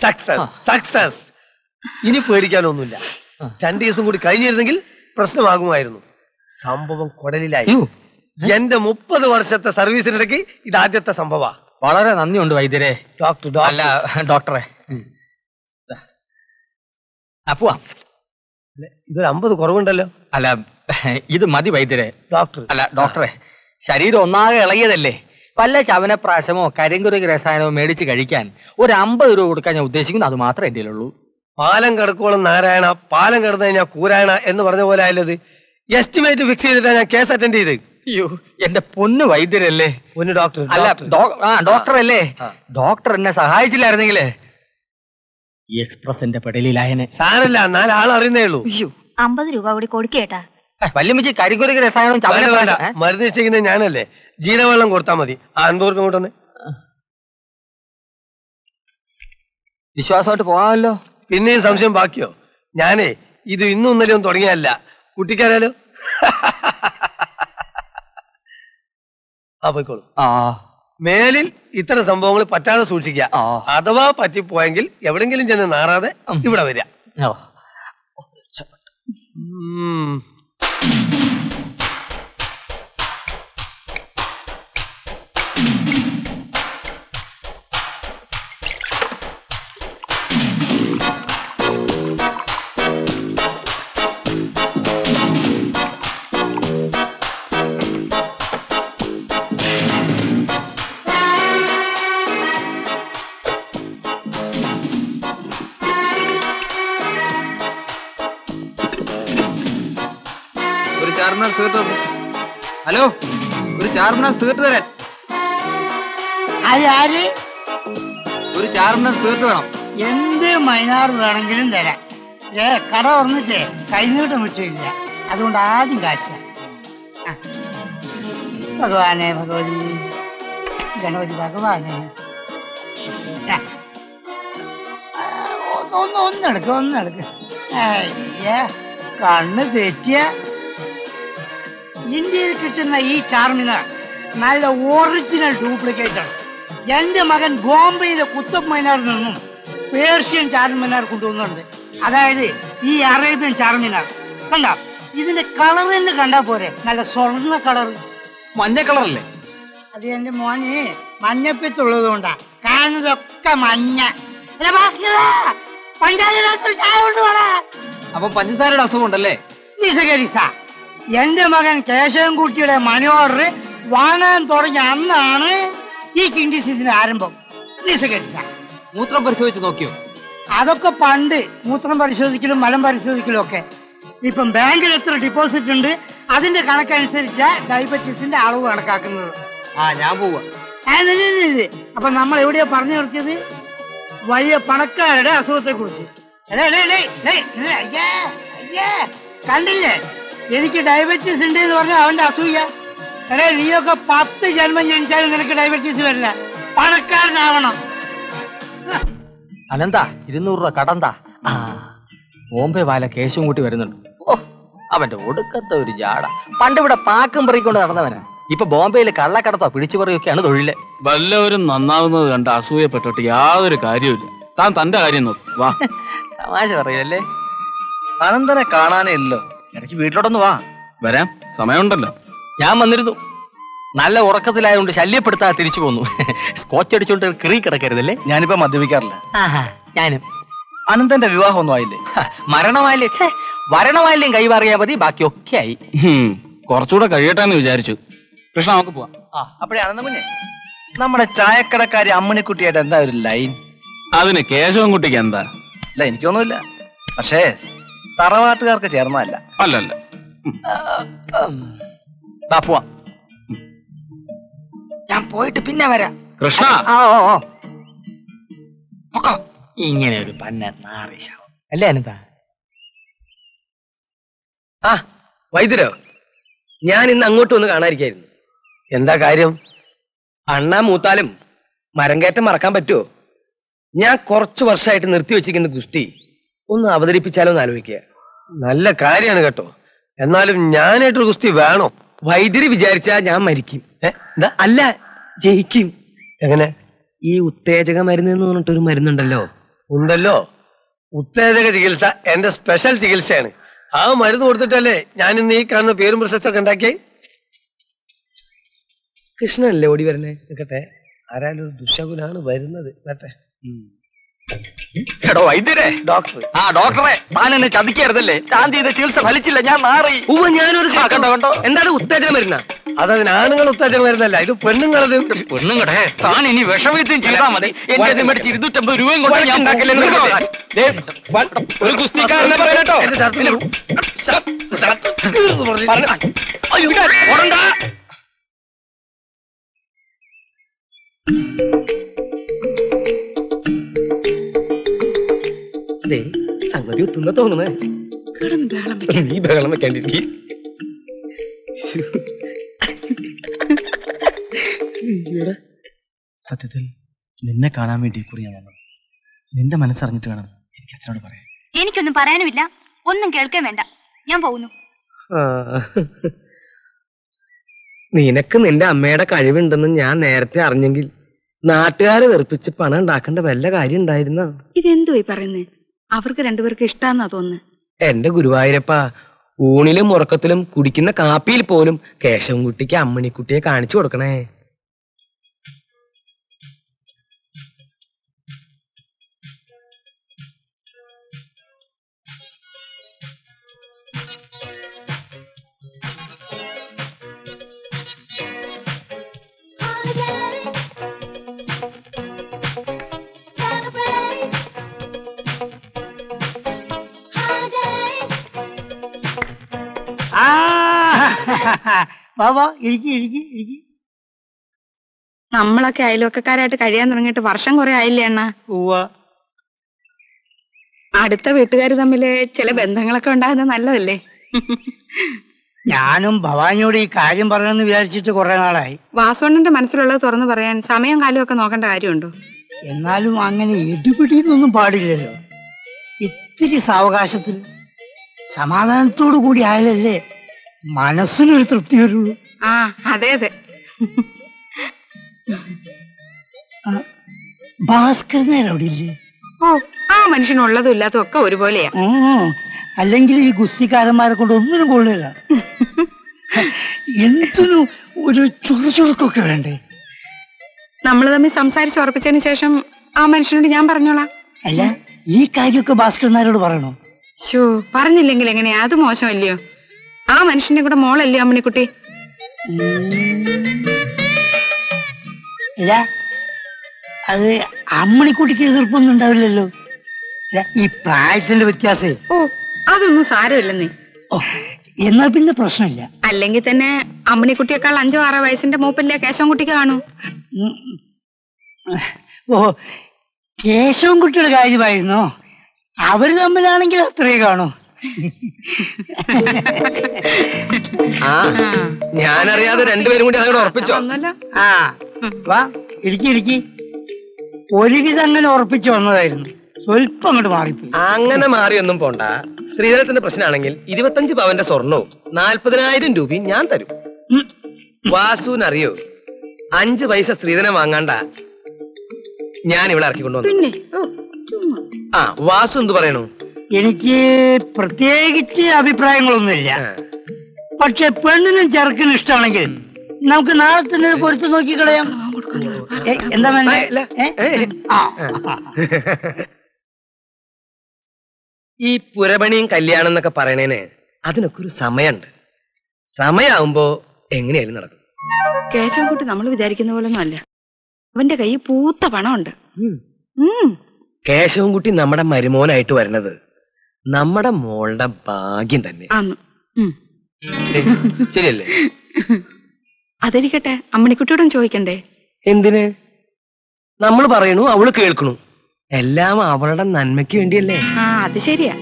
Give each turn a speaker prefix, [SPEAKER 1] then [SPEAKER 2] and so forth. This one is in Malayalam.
[SPEAKER 1] Success success. ഇനി പേടിക്കാനൊന്നുമില്ല. 2 ദിവസം കൂടി കഴിഞ്ഞിരുന്നെങ്കിൽ പ്രശ്നമാകുമായിരുന്നു. സംഭവം കുടലിലായി. എന്റെ 30 വർഷത്തെ സർവീസിനിടയ്ക്ക് ഇത് ആദ്യത്തെ സംഭവ.
[SPEAKER 2] വളരെ നന്ദിയുണ്ട് വൈദ്യരെ.
[SPEAKER 1] അല്ല
[SPEAKER 2] ഡോക്ടറെ. പോവാ.
[SPEAKER 1] ഇതൊരു 50 കുറവുണ്ടല്ലോ.
[SPEAKER 2] അല്ല ഇത് മതി വൈദ്യരെ.
[SPEAKER 1] ഡോക്ടറെ
[SPEAKER 2] ശരീരം ഒന്നാകെ ഇളകിയതല്ലേ. വല്ല ചവനപ്രാശമോ കരിങ്കുരുകി രസായനമോ മേടിച്ച് കഴിക്കാൻ ഒരു 50 രൂപ കൊടുക്കാൻ ഞാൻ ഉദ്ദേശിക്കുന്നു. അത് മാത്രമേ എൻ്റെ ഉള്ളൂ.
[SPEAKER 1] പാലം കിടക്കോളം നാരായണ, പാലം കിടന്നു കഴിഞ്ഞാൽ കൂരായണ എന്ന് പറഞ്ഞ പോലെ ആയല്ലത്. എസ്റ്റിമേറ്റ് ഫിക്സ് ചെയ്തിട്ടാണ് ഞാൻ കേസ് അറ്റൻഡ് ചെയ്ത്.
[SPEAKER 2] അയ്യോ എന്റെ പൊന്നു വൈദ്യരല്ലേ.
[SPEAKER 1] പൊന്നു ഡോക്ടർ.
[SPEAKER 2] അല്ല ഡോക്ടർ അല്ലേ. ഡോക്ടർ എന്നെ സഹായിച്ചില്ലായിരുന്നെങ്കിലേ ഈ എക്സ്പ്രസിന്റെ പെടലിലായനെ.
[SPEAKER 1] സാരല്ല, 4 ആൾ അറിയുന്നേ ഉള്ളൂ.
[SPEAKER 3] 50 രൂപ കൂടി കൊടുക്കേട്ടാ.
[SPEAKER 2] വല്യമ്മച്ചി കരിങ്കുരുകി രസായനം
[SPEAKER 1] മരുന്ന് നിശ്ചയിക്കുന്നത് ഞാനല്ലേ. ജീരവെള്ളം കൊടുത്താൽ മതി. 50 രൂപ കൊണ്ടുവന്ന്.
[SPEAKER 2] വിശ്വാസമായിട്ട് പോകാമല്ലോ.
[SPEAKER 1] പിന്നെയും സംശയം ബാക്കിയോ? ഞാനേ ഇത് ഇന്നും ഇന്നലെയും തുടങ്ങിയല്ല. കുട്ടിക്കാരല്ലോ. പോയിക്കോളൂ. മേലിൽ ഇത്തരം സംഭവങ്ങൾ പറ്റാതെ സൂക്ഷിക്കുക. അഥവാ പറ്റിപ്പോയെങ്കിൽ എവിടെങ്കിലും ചെന്ന് നാറാതെ ഇവിടെ വരിക.
[SPEAKER 2] ഹലോ, ഒരു ചാർമിനാർ സിഗരറ്റ് തരാൻ. ഒരു ചാർമിനാർ സിഗരറ്റ് വേണം.
[SPEAKER 4] എന്ത് മൈനാർ വേണമെങ്കിലും തരാം. കട തുറന്നിട്ടേ കൈനീട്ടം വിട്ടില്ല. അതുകൊണ്ട് ആദ്യം കാശ്. ഭഗവാനെ, ഭഗവതി, ഗണപതി ഭഗവാനെ. ഒന്നെടുക്ക്. കണ്ണ് തെറ്റിയ ഇന്ത്യയിൽ കിട്ടുന്ന ഈ ചാർമിനാർ നല്ല ഒറിജിനൽ ഡ്യൂപ്ലിക്കേറ്റ് ആണ്. എന്റെ മകൻ ബോംബെയിലെ കുത്തബ് മൈനാറിൽ നിന്നും പേർഷ്യൻ ചാർമിനാർ കൊണ്ടുവന്നുണ്ട്. അതായത് ഈ അറേബ്യൻ ചാർമിനാർ. കണ്ട, ഇതിന്റെ കളർ തന്നെ കണ്ടാ പോരെ. നല്ല സ്വർണ്ണ കളർ,
[SPEAKER 2] മഞ്ഞ കളറല്ലേ?
[SPEAKER 4] അത് എന്റെ മോന് മഞ്ഞപ്പിത്തുള്ളത് കൊണ്ടാ കാണുന്നതൊക്കെ മഞ്ഞ.
[SPEAKER 2] അപ്പൊ പഞ്ചസാരയുടെ അസുഖം ഉണ്ടല്ലേ?
[SPEAKER 4] എന്റെ മകൻ കേശവൻകുട്ടിയുടെ മണി ഓർഡർ വാങ്ങാൻ തുടങ്ങിയ അന്നാണ് ഈ കിഡ്നി ഡിസീസിന്റെ ആരംഭം.
[SPEAKER 2] മൂത്രം പരിശോധിച്ച് നോക്കിയോ?
[SPEAKER 4] അതൊക്കെ പണ്ട് മൂത്രം പരിശോധിക്കലും മലം പരിശോധിക്കലും ഒക്കെ. ഇപ്പം ബാങ്കിൽ എത്ര ഡിപ്പോസിറ്റ് ഉണ്ട് അതിന്റെ കണക്കനുസരിച്ച ഡയബറ്റീസിന്റെ അളവ് കണക്കാക്കുന്നത്.
[SPEAKER 2] ഞാൻ പോവാ.
[SPEAKER 4] അപ്പൊ നമ്മൾ എവിടെയാ പറഞ്ഞു നിർത്തിയത്? വലിയ പണക്കാരുടെ അസുഖത്തെ കുറിച്ച്. കണ്ടില്ലേ, എനിക്ക് ഡയബറ്റീസ് ഉണ്ട് എന്ന് പറഞ്ഞാൽ അവന്റെ അസൂയ. നീയൊക്കെ 10 ജന്മം ജനിച്ചാലും നിനക്ക് ഡയബറ്റീസ് വരില്ല. പണക്കാരനാവണം.
[SPEAKER 2] അനന്താ 200 രൂപ കടന്താ. ബോംബെ വാല കേശവും കൂട്ടി വരുന്നുണ്ട്. അവന്റെ ഒടുക്കത്തെ ഒരു ജാട. പണ്ട് ഇവിടെ പാക്കും പറിക്കൊണ്ട് നടന്നവനാ. ഇപ്പൊ ബോംബെയിൽ കള്ളക്കടത്തോ പിടിച്ചുപറിയൊക്കെയാണ് തൊഴില്.
[SPEAKER 5] വല്ലവരും നന്നാവുന്നത് കണ്ട് അസൂയപ്പെട്ടിട്ട് യാതൊരു കാര്യമില്ല. താൻ തന്റെ കാര്യം നോക്കും. വാ.
[SPEAKER 2] തമാശ പറയല്ലേ.
[SPEAKER 1] അനന്തനെ കാണാനേ ഇല്ലല്ലോ. ഇടയ്ക്ക് വീട്ടിലോട്ടൊന്ന് വാ.
[SPEAKER 5] വരാം, സമയമുണ്ടല്ലോ.
[SPEAKER 2] ഞാൻ വന്നിരുന്നു. നല്ല ഉറക്കത്തിലായതുകൊണ്ട് ശല്യപ്പെടുത്താതെ തിരിച്ചു പോന്നു. സ്കോച്ച് അടിച്ചോണ്ട് കിറി കിടക്കരുതല്ലേ.
[SPEAKER 1] ഞാനിപ്പോ മദ്യപിക്കാറില്ല.
[SPEAKER 2] ഞാനും.
[SPEAKER 1] അനന്തന്റെ വിവാഹം ഒന്നും ആയില്ലേ?
[SPEAKER 2] മരണമായില്ലേ? വരണമായില്ലേം കൈമാറിയാ മതി, ബാക്കിയൊക്കെ ആയി.
[SPEAKER 5] കുറച്ചുകൂടെ കഴിയട്ടെ എന്ന് വിചാരിച്ചു. കൃഷ്ണ, നമുക്ക് പോവാം.
[SPEAKER 1] അപ്പഴേ അനന്ത മുന്നേ നമ്മുടെ ചായക്കടക്കാരി അമ്മണിക്കുട്ടിയായിട്ട് എന്താ ഒരു ലൈൻ?
[SPEAKER 5] അതിന് കേശവൻകുട്ടിക്ക് എന്താ?
[SPEAKER 1] അല്ല, എനിക്കൊന്നുമില്ല. പക്ഷേ തറവാട്ടുകാർക്ക് ചേർന്നല്ല.
[SPEAKER 5] അല്ലല്ല.
[SPEAKER 2] പോവാം. ഞാൻ പോയിട്ട് പിന്നെ വരാം.
[SPEAKER 5] കൃഷ്ണ,
[SPEAKER 2] ഇങ്ങനെ ഒരു പന്ന നാറിശാവും അല്ലേ അനന്ത?
[SPEAKER 1] വൈദ്യരോ, ഞാൻ ഇന്ന് അങ്ങോട്ട് ഒന്ന് കാണാതിരിക്കായിരുന്നു. എന്താ കാര്യം? അണ്ണാ മൂത്താലും മരം കയറ്റം മറക്കാൻ പറ്റുമോ? ഞാൻ കുറച്ചു വർഷമായിട്ട് നിർത്തി വെച്ചിരിക്കുന്ന ഗുസ്തി ഒന്ന് അവതരിപ്പിച്ചാലോ എന്ന് ആലോചിക്കുക. നല്ല കാര്യമാണ് കേട്ടോ. എന്നാലും ഞാനായിട്ടൊരു ഗുസ്തി വേണോ? വൈദ്യര് വിചാരിച്ചാ ഞാൻ മരിക്കും. എന്താ? അല്ല, ജയിക്കും. എങ്ങനെ? ഈ ഉത്തേജക മരുന്ന് എന്ന് പറഞ്ഞിട്ടൊരു മരുന്നുണ്ടല്ലോ, ഉണ്ടല്ലോ, ഉത്തേജക ചികിത്സ എന്റെ സ്പെഷ്യൽ ചികിത്സയാണ്. ആ മരുന്ന് കൊടുത്തിട്ടല്ലേ ഞാൻ ഇന്ന് ഈ കാണുന്ന പേരും പ്രശസ്തൊക്കെ ഉണ്ടാക്കിയേ. കൃഷ്ണനല്ലേ ഓടി വരണേ? നിൽക്കട്ടെ, ആരായാലും ഒരു ദുശകുലാണ് വരുന്നത്. വരട്ടെ.
[SPEAKER 2] എടോ വൈദ്യരെ,
[SPEAKER 1] ഡോക്ടർ.
[SPEAKER 2] ആ ഡോക്ടറെ, താൻ എന്നെ ചതിക്കരുതല്ലേ. താൻ ചെയ്ത ചികിത്സ ഫലിച്ചില്ല, ഞാൻ മാറി.
[SPEAKER 1] ഞാനൊരു
[SPEAKER 2] കണ്ടോ കണ്ടോ.
[SPEAKER 1] എന്താണ് ഉത്തേജന മരുന്ന? അതതിന് ആണുങ്ങൾ ഉത്തേജന മരുന്നല്ല, ഇത് പെണ്ണുങ്ങളത്.
[SPEAKER 2] പെണ്ണുങ്ങടെ താൻ ഇനി വിഷവൈദ്യം ചെയ്താൽ മതി. എന്റെ മേടിച്ച് 250 രൂപയും കൊണ്ട് ഞാൻ
[SPEAKER 1] ഒരു കുസ്തിക്കാരനെ പറയട്ടോ. സംഗതി ഒത്തുന്ന തോന്നുന്നേ. നീ ബഹളം വെക്കാണ്ടിരിക്കും.
[SPEAKER 5] സത്യത്തിൽ നിന്നെ കാണാൻ വേണ്ടി കുറി ഞാൻ വന്നത്. നിന്റെ മനസ്സറിഞ്ഞിട്ട് വേണം എനിക്ക് അച്ഛനോട് പറയാൻ.
[SPEAKER 3] എനിക്കൊന്നും പറയാനുമില്ല, ഒന്നും കേൾക്കാൻ വേണ്ട, ഞാൻ പോകുന്നു.
[SPEAKER 1] നിനക്ക് നിന്റെ അമ്മയുടെ കഴിവുണ്ടെന്ന് ഞാൻ നേരത്തെ അറിഞ്ഞെങ്കിൽ നാട്ടുകാരെ വെറുപ്പിച്ച് പണം ഉണ്ടാക്കേണ്ട വല്ല കാര്യം ഉണ്ടായിരുന്ന.
[SPEAKER 6] ഇതെന്തുവായി പറയുന്നേ? അവർക്ക് രണ്ടുപേർക്ക് ഇഷ്ടാന്നാ തോന്നുന്നു.
[SPEAKER 1] എന്റെ ഗുരുവായൂരപ്പ, ഊണിലും ഉറക്കത്തിലും കുടിക്കുന്ന കാപ്പിയിൽ പോലും കേശവൻകുട്ടിക്ക് അമ്മണിക്കുട്ടിയെ കാണിച്ചു കൊടുക്കണേ.
[SPEAKER 4] ബാബാ ഇരിക്കി ഇരിക്കി ഇരിക്കി.
[SPEAKER 6] നമ്മളൊക്കെ അയൽവക്കക്കാരായിട്ട് കഴിയാൻ തുടങ്ങിയിട്ട് വർഷം കുറെ ആയില്ലേ അണ്ണാ? അടുത്ത വീട്ടുകാർ തമ്മില് ചില ബന്ധങ്ങളൊക്കെ ഉണ്ടാകുന്നത് നല്ലതല്ലേ?
[SPEAKER 4] ഞാനും ഭവാനിയോട് ഈ കാര്യം പറയണമെന്ന് വിചാരിച്ചിട്ട് കുറെ നാളായി.
[SPEAKER 6] വാസവണ്ണന്റെ മനസ്സിലുള്ളത് തുറന്നു പറയാൻ സമയം കാലം ഒക്കെ നോക്കേണ്ട കാര്യമുണ്ടോ?
[SPEAKER 4] എന്നാലും അങ്ങനെ എടുപിടിയൊന്നും പാടില്ലല്ലോ. ഇത്തിരി സാവകാശത്തിൽ സമാധാനത്തോടു കൂടി ആയാലല്ലേ മനസ്സിനൊരു തൃപ്തി വരുള്ളൂ.
[SPEAKER 6] ആ അതെ അതെ.
[SPEAKER 4] ഭാസ്കരൻ അവിടെ ഇല്ലേ?
[SPEAKER 6] ഓ, ആ മനുഷ്യനുള്ളതും ഇല്ലാത്തതും ഒക്കെ ഒരുപോലെയാ.
[SPEAKER 4] അല്ലെങ്കിൽ ഈ ഗുസ്തിക്കാരന്മാരെ കൊണ്ട് ഒന്നിനും കൊള്ളില്ല. എന്തിനും ഒരു ചുറുചുറുക്കൊക്കെ വേണ്ടേ?
[SPEAKER 6] നമ്മൾ തമ്മിൽ സംസാരിച്ച് ഉറപ്പിച്ചതിന് ശേഷം ആ മനുഷ്യനോട് ഞാൻ പറഞ്ഞോളാം.
[SPEAKER 4] അല്ല, ഈ കാര്യമൊക്കെ ഭാസ്കരനാരോട് പറയണോ?
[SPEAKER 6] ഷോ, പറഞ്ഞില്ലെങ്കിൽ എങ്ങനെയാ? അത് മോശമല്ലയോ? ആ മനുഷ്യന്റെ കൂടെ മോളല്ലയോ അമ്മണിക്കുട്ടി?
[SPEAKER 4] അല്ല, അത് അമ്മണിക്കുട്ടിക്ക് എതിർപ്പൊന്നും ഉണ്ടാവില്ലല്ലോ. ഈ പ്രായത്തിന്റെ വ്യത്യാസേ.
[SPEAKER 6] ഓ, അതൊന്നും സാരമില്ലെന്നേ.
[SPEAKER 4] ഓ, എന്നാ പിന്നെ പ്രശ്നമില്ല.
[SPEAKER 6] അല്ലെങ്കിൽ തന്നെ അമ്മണിക്കുട്ടിയേക്കാൾ 5-6 വയസ്സിന്റെ മൂപ്പല്ലേ കേശവൻകുട്ടിക്ക് കാണൂ.
[SPEAKER 4] ഓ, കേശവൻകുട്ടിയുടെ കാര്യമായിരുന്നോ? അവര് തമ്മിലാണെങ്കിൽ അത്രേ കാണൂ.
[SPEAKER 1] ആ, ഞാനറിയാതെ രണ്ടുപേരും കൂടി അതോടെ ഉറപ്പിച്ചോ?
[SPEAKER 4] ആ, വാ ഇരിക്കി. ഒരുവിധം അങ്ങനെ ഉറപ്പിച്ചു വന്നതായിരുന്നു. സ്വല്പം അങ്ങോട്ട് മാറിപ്പോയി.
[SPEAKER 1] അങ്ങനെ മാറിയൊന്നും പോണ്ട. സ്ത്രീധനത്തിന്റെ പ്രശ്നമാണെങ്കിൽ 25 പവന്റെ സ്വർണവും 40,000 രൂപയും ഞാൻ തരും. വാസുവിനറിയോ, 5 പൈസ സ്ത്രീധനം വാങ്ങാണ്ട ഞാൻ ഇവിടെ ഇറക്കിക്കൊണ്ടുവന്നു.
[SPEAKER 6] പിന്നെ
[SPEAKER 1] ആ, വാസു എന്തു പറയണു?
[SPEAKER 4] എനിക്ക് പ്രത്യേകിച്ച് അഭിപ്രായങ്ങളൊന്നുമില്ല. പക്ഷെ പെണ്ണിനും ചെറുക്കിനും ഇഷ്ടമാണെങ്കിൽ നമുക്ക് നാളെ തന്നെ പൊരുത്ത് നോക്കി കളയാം. എന്താ
[SPEAKER 1] ഈ പുരപണിയും കല്യാണം എന്നൊക്കെ പറയണേന് അതിനൊക്കെ ഒരു സമയമുണ്ട്. സമയാവുമ്പോ എങ്ങനെയായാലും നടക്കും.
[SPEAKER 6] കേശവൻകുട്ടി നമ്മൾ വിചാരിക്കുന്ന പോലെ ഒന്നും അല്ല. അവന്റെ കയ്യിൽ പൂത്ത പണമുണ്ട്.
[SPEAKER 1] കേശവൻകുട്ടി നമ്മുടെ മരുമോനായിട്ട് വരുന്നത് നമ്മുടെ മോളുടെ ഭാഗ്യം തന്നെ. ശരിയല്ലേ?
[SPEAKER 6] അതിരിക്കട്ടെ, അമ്മണിക്കുട്ടിയോടും ചോദിക്കണ്ടേ?
[SPEAKER 1] എന്തിന്? നമ്മൾ പറയണു, അവള് കേൾക്കണു. എല്ലാം അവളുടെ നന്മയ്ക്ക് വേണ്ടിയല്ലേ?
[SPEAKER 6] ആ, അത് ശരിയാ.